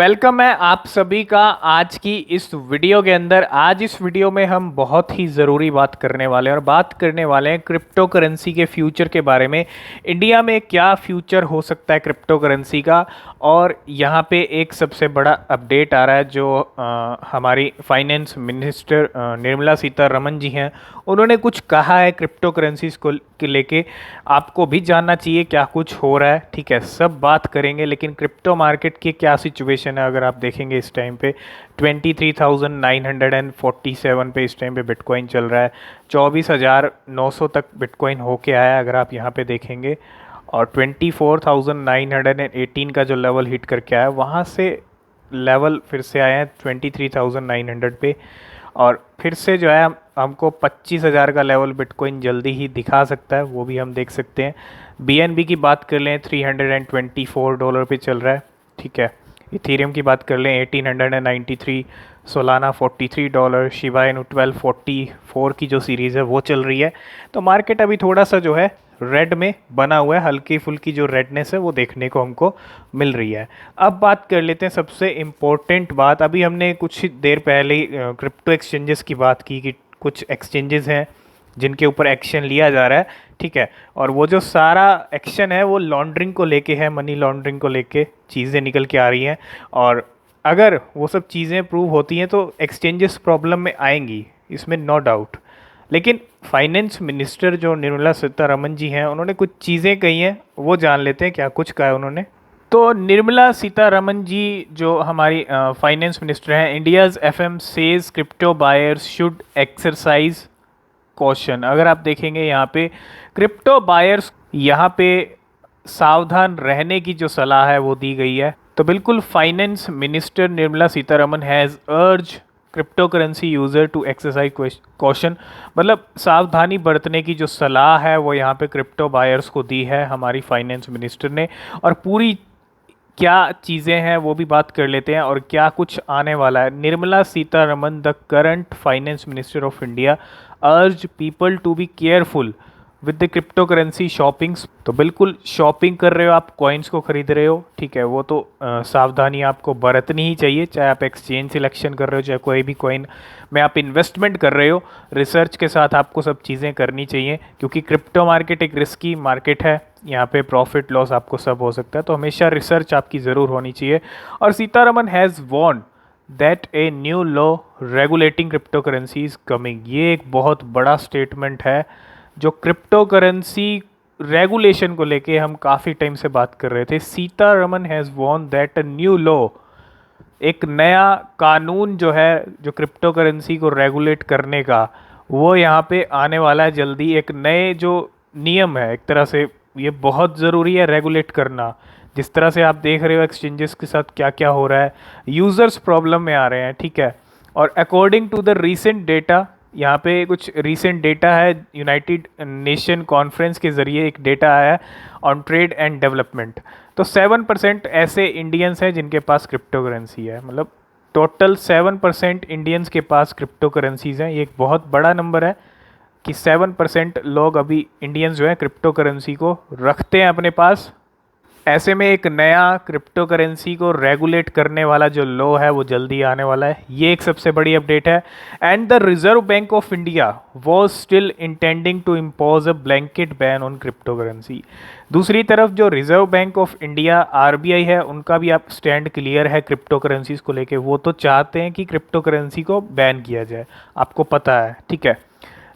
Welcome है आप सभी का आज की इस वीडियो के अंदर। आज इस वीडियो में हम बहुत ही ज़रूरी बात करने वाले हैं और बात करने वाले हैं क्रिप्टो करेंसी के फ्यूचर के बारे में। इंडिया में क्या फ्यूचर हो सकता है क्रिप्टो करेंसी का। और यहाँ पे एक सबसे बड़ा अपडेट आ रहा है जो हमारी फाइनेंस मिनिस्टर निर्मला सीतारमण जी हैं, उन्होंने कुछ कहा है क्रिप्टो करेंसीज को लेके। आपको भी जानना चाहिए क्या कुछ हो रहा है, ठीक है, सब बात करेंगे। लेकिन क्रिप्टो मार्केट की क्या सिचुएशन है अगर आप देखेंगे इस टाइम पे 23,947 पे इस टाइम पे बिटकॉइन चल रहा है। 24,900 तक बिटकॉइन होके आया है अगर आप यहाँ पे देखेंगे। और 24,918 का जो लेवल हिट करके आया वहाँ से लेवल फिर से आए हैं 23,900 पे। और फिर से जो है हमको 25,000 का लेवल बिटकॉइन जल्दी ही दिखा सकता है, वो भी हम देख सकते हैं। बीएनबी की बात कर लें $324 पे चल रहा है, ठीक है। इथीरियम की बात कर लें 1893, सोलाना $43, शिबा इनू 1244 की जो सीरीज़ है वो चल रही है। तो मार्केट अभी थोड़ा सा जो है रेड में बना हुआ है, हल्की फुल्की जो रेडनेस है वो देखने को हमको मिल रही है। अब बात कर लेते हैं सबसे इम्पोर्टेंट बात। अभी हमने कुछ देर पहले ही क्रिप्टो एक्सचेंजेस की बात की कि कुछ एक्सचेंजेस हैं जिनके ऊपर एक्शन लिया जा रहा है, ठीक है। और वो जो सारा एक्शन है वो लॉन्ड्रिंग को लेके है, मनी लॉन्ड्रिंग को लेके चीज़ें निकल के आ रही हैं। और अगर वो सब चीज़ें प्रूव होती हैं तो एक्सचेंजेस प्रॉब्लम में आएंगी, इसमें नो डाउट। लेकिन फाइनेंस मिनिस्टर जो निर्मला सीतारमण जी हैं, उन्होंने कुछ चीज़ें कही हैं, वो जान लेते हैं क्या कुछ कहा है उन्होंने। तो निर्मला सीतारमण जी जो हमारी फाइनेंस मिनिस्टर हैं, India's FM says crypto buyers should exercise caution. अगर आप देखेंगे यहाँ पे क्रिप्टो बायर्स यहाँ पे सावधान रहने की जो सलाह है वो दी गई है। तो बिल्कुल finance minister Nirmala Sitharaman has urged cryptocurrency user to exercise caution, मतलब सावधानी बरतने की जो सलाह है वो यहाँ पे क्रिप्टो बायर्स को दी है हमारी फाइनेंस मिनिस्टर ने। और पूरी क्या चीज़ें हैं वो भी बात कर लेते हैं और क्या कुछ आने वाला है। Nirmala Sitharaman the current finance minister of India urge people to be careful with the crypto currency shoppings. तो बिल्कुल शॉपिंग कर रहे हो आप, कॉइन्स को खरीद रहे हो, ठीक है, वो तो सावधानी आपको बरतनी ही चाहिए। चाहे आप एक्सचेंज सिलेक्शन कर रहे हो, चाहे कोई भी कॉइन में आप इन्वेस्टमेंट कर रहे हो, रिसर्च के साथ आपको सब चीज़ें करनी चाहिए। क्योंकि क्रिप्टो मार्केट एक रिस्की मार्केट है, यहाँ पे प्रॉफिट लॉस आपको सब हो सकता है, तो हमेशा रिसर्च आपकी ज़रूर होनी चाहिए। और Sitharaman has warned that a new law regulating crypto currency is coming. ये एक बहुत बड़ा स्टेटमेंट है जो क्रिप्टो करेंसी रेगुलेशन को लेके हम काफ़ी टाइम से बात कर रहे थे। Sitharaman has warned that a new law, एक नया कानून जो है जो क्रिप्टो करेंसी को रेगुलेट करने का, वो यहाँ पे आने वाला है जल्दी। एक नए जो नियम है, एक तरह से ये बहुत ज़रूरी है रेगुलेट करना। जिस तरह से आप देख रहे हो एक्सचेंजेस के साथ क्या क्या हो रहा है, यूज़र्स प्रॉब्लम में आ रहे हैं, ठीक है। और according to the recent data, यहाँ पे कुछ रीसेंट डेटा है, यूनाइटेड नेशन कॉन्फ्रेंस के ज़रिए एक डेटा आया है ऑन ट्रेड एंड डेवलपमेंट। तो 7% ऐसे इंडियंस हैं जिनके पास क्रिप्टो करेंसी है, मतलब टोटल 7% इंडियंस के पास क्रिप्टो करेंसीज़ हैं। ये एक बहुत बड़ा नंबर है कि 7% लोग अभी इंडियंस जो हैं क्रिप्टो करेंसी को रखते हैं अपने पास। ऐसे में एक नया क्रिप्टो करेंसी को रेगुलेट करने वाला जो लॉ है वो जल्दी आने वाला है, ये एक सबसे बड़ी अपडेट है। And the Reserve Bank of India was still intending to impose a blanket ban on crypto currency. दूसरी तरफ जो Reserve Bank of India RBI है, उनका भी आप स्टैंड क्लियर है क्रिप्टो करेंसीज को लेके। वो तो चाहते हैं कि क्रिप्टो करेंसी को बैन किया जाए, आपको पता है, ठीक है।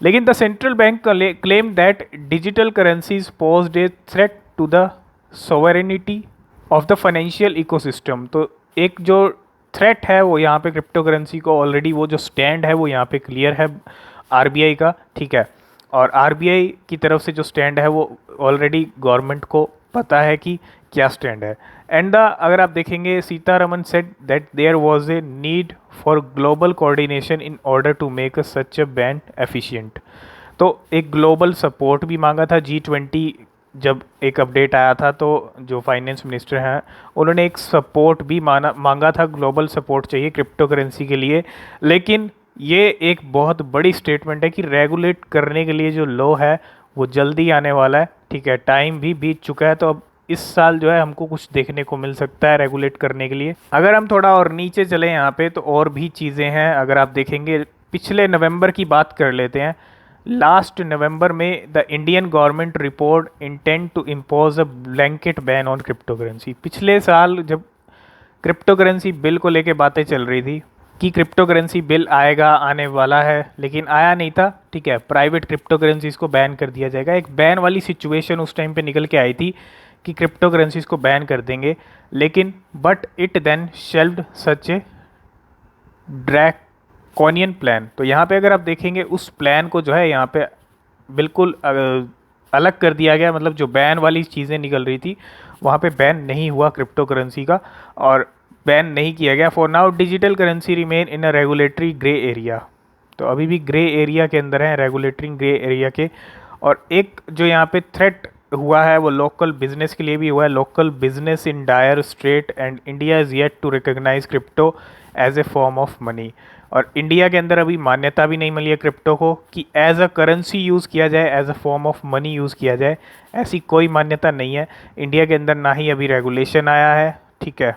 लेकिन the central bank claim that digital currencies posed a threat to the sovereignty of the financial ecosystem. तो एक जो थ्रेट है वो यहाँ पे क्रिप्टो करेंसी को, ऑलरेडी वो जो स्टैंड है वो यहाँ पे क्लियर है आरबीआई का, ठीक है। और आरबीआई की तरफ से जो स्टैंड है वो ऑलरेडी गवर्नमेंट को पता है कि क्या स्टैंड है। एंड द अगर आप देखेंगे Sitharaman said that there was a need for global coordination in order to make such a ban efficient. तो एक ग्लोबल सपोर्ट भी मांगा था G20, जब एक अपडेट आया था तो जो फाइनेंस मिनिस्टर हैं उन्होंने एक सपोर्ट भी मांगा था, ग्लोबल सपोर्ट चाहिए क्रिप्टो करेंसी के लिए। लेकिन ये एक बहुत बड़ी स्टेटमेंट है कि रेगुलेट करने के लिए जो लॉ है वो जल्दी आने वाला है, ठीक है। टाइम भी बीत चुका है, तो अब इस साल जो है हमको कुछ देखने को मिल सकता है रेगुलेट करने के लिए। अगर हम थोड़ा और नीचे चले यहाँ पे तो और भी चीज़ें हैं। अगर आप देखेंगे पिछले नवंबर की बात कर लेते हैं। लास्ट नवंबर में the Indian government report intend to impose a blanket ban on crypto currency. पिछले साल जब क्रिप्टो करेंसी बिल को लेके बातें चल रही थी कि क्रिप्टो करेंसी बिल आएगा, आने वाला है, लेकिन आया नहीं था। ठीक है, प्राइवेट क्रिप्टो करेंसीज को बैन कर दिया जाएगा। एक बैन वाली सिचुएशन उस टाइम पे निकल के आई थी कि क्रिप्टो करेंसीज को बैन कर देंगे, लेकिन but it then shelved such a draconian plan. तो यहाँ पे अगर आप देखेंगे उस प्लान को जो है यहाँ पे बिल्कुल अलग कर दिया गया। मतलब जो बैन वाली चीज़ें निकल रही थी वहाँ पे बैन नहीं हुआ क्रिप्टो करेंसी का, और बैन नहीं किया गया। For now digital currency remain in a regulatory grey area. तो अभी भी ग्रे एरिया के अंदर है, रेगुलेटरी ग्रे एरिया के। और एक जो यहाँ पे थ्रेट हुआ है वो लोकल बिजनेस के लिए भी हुआ है। Local business in dire straits and India is yet to recognise crypto as a form of money. और इंडिया के अंदर अभी मान्यता भी नहीं मिली है क्रिप्टो को कि एज अ करेंसी यूज़ किया जाए, as a form of money use किया जाए, ऐसी कोई मान्यता नहीं है इंडिया के अंदर। ना ही अभी रेगुलेशन आया है, ठीक है,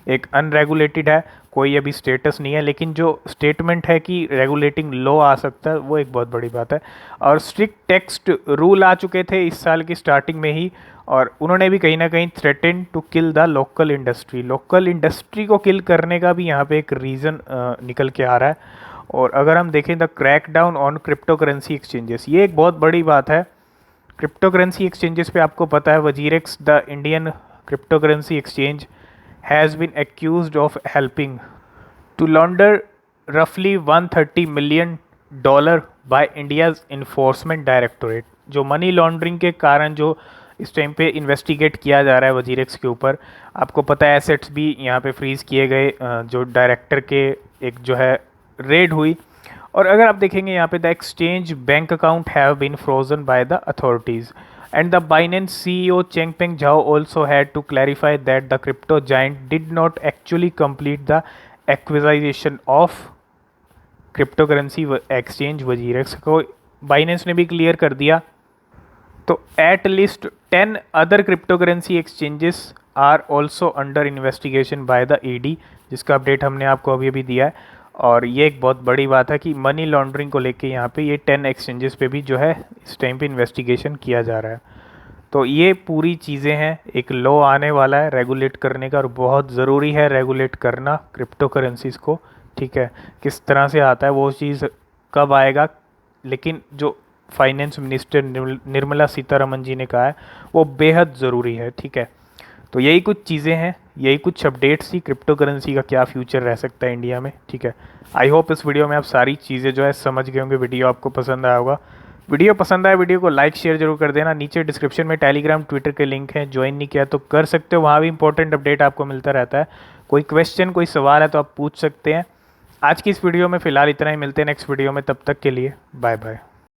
एक अनरेगुलेटेड है, कोई अभी स्टेटस नहीं है। लेकिन जो स्टेटमेंट है कि रेगुलेटिंग लॉ आ सकता है वो एक बहुत बड़ी बात है। और स्ट्रिक्ट टेक्स्ट रूल आ चुके थे इस साल की स्टार्टिंग में ही, और उन्होंने भी कहीं ना कहीं threaten to kill the local industry. Local industry को किल करने का भी यहाँ पे एक रीज़न निकल के आ रहा है। और अगर हम देखें the crackdown on crypto currency exchanges, ये एक बहुत बड़ी बात है। क्रिप्टो करेंसी एक्सचेंजेस पे आपको पता है WazirX the Indian crypto currency exchange has been accused of helping to launder roughly $130 million by India's enforcement directorate। जो मनी लॉन्ड्रिंग के कारण जो इस टाइम पे इन्वेस्टिगेट किया जा रहा है वजीरेक्स के ऊपर, आपको पता है एसेट्स भी यहाँ पे फ्रीज़ किए गए, जो डायरेक्टर के एक जो है रेड हुई। और अगर आप देखेंगे यहाँ पे the exchange bank account have been frozen by the authorities. And the Binance CEO Changpeng Zhao also had to clarify that the crypto giant did not actually complete the acquisition of cryptocurrency exchange Wazirex को Binance ने भी clear कर दिया। तो at least 10 other crypto currency exchanges are also under investigation by the ED, जिसका update हमने आपको अभी अभी दिया है। और ये एक बहुत बड़ी बात है कि मनी लॉन्ड्रिंग को लेके यहाँ पे ये 10 एक्सचेंजेस पे भी जो है इस टाइम पे इन्वेस्टिगेशन किया जा रहा है। तो ये पूरी चीज़ें हैं, एक लॉ आने वाला है रेगुलेट करने का, और बहुत ज़रूरी है रेगुलेट करना क्रिप्टो करेंसीज़ को। ठीक है, किस तरह से आता है वो चीज़ कब आएगा, लेकिन जो फाइनेंस मिनिस्टर निर्मला सीतारमन जी ने कहा है वो बेहद ज़रूरी है। ठीक है, तो यही कुछ चीज़ें हैं, यही कुछ अपडेट्स थी क्रिप्टो करेंसी का क्या फ्यूचर रह सकता है इंडिया में। ठीक है, आई होप इस वीडियो में आप सारी चीज़ें जो है समझ गए होंगे। वीडियो आपको पसंद आया होगा। वीडियो पसंद आया वीडियो को लाइक शेयर जरूर कर देना। नीचे डिस्क्रिप्शन में टेलीग्राम ट्विटर के लिंक हैं, ज्वाइन नहीं किया तो कर सकते हो, वहाँ भी इंपॉर्टेंट अपडेट आपको मिलता रहता है। कोई क्वेश्चन कोई सवाल है तो आप पूछ सकते हैं। आज की इस वीडियो में फ़िलहाल इतना ही, मिलते हैं नेक्स्ट वीडियो में, तब तक के लिए बाय बाय।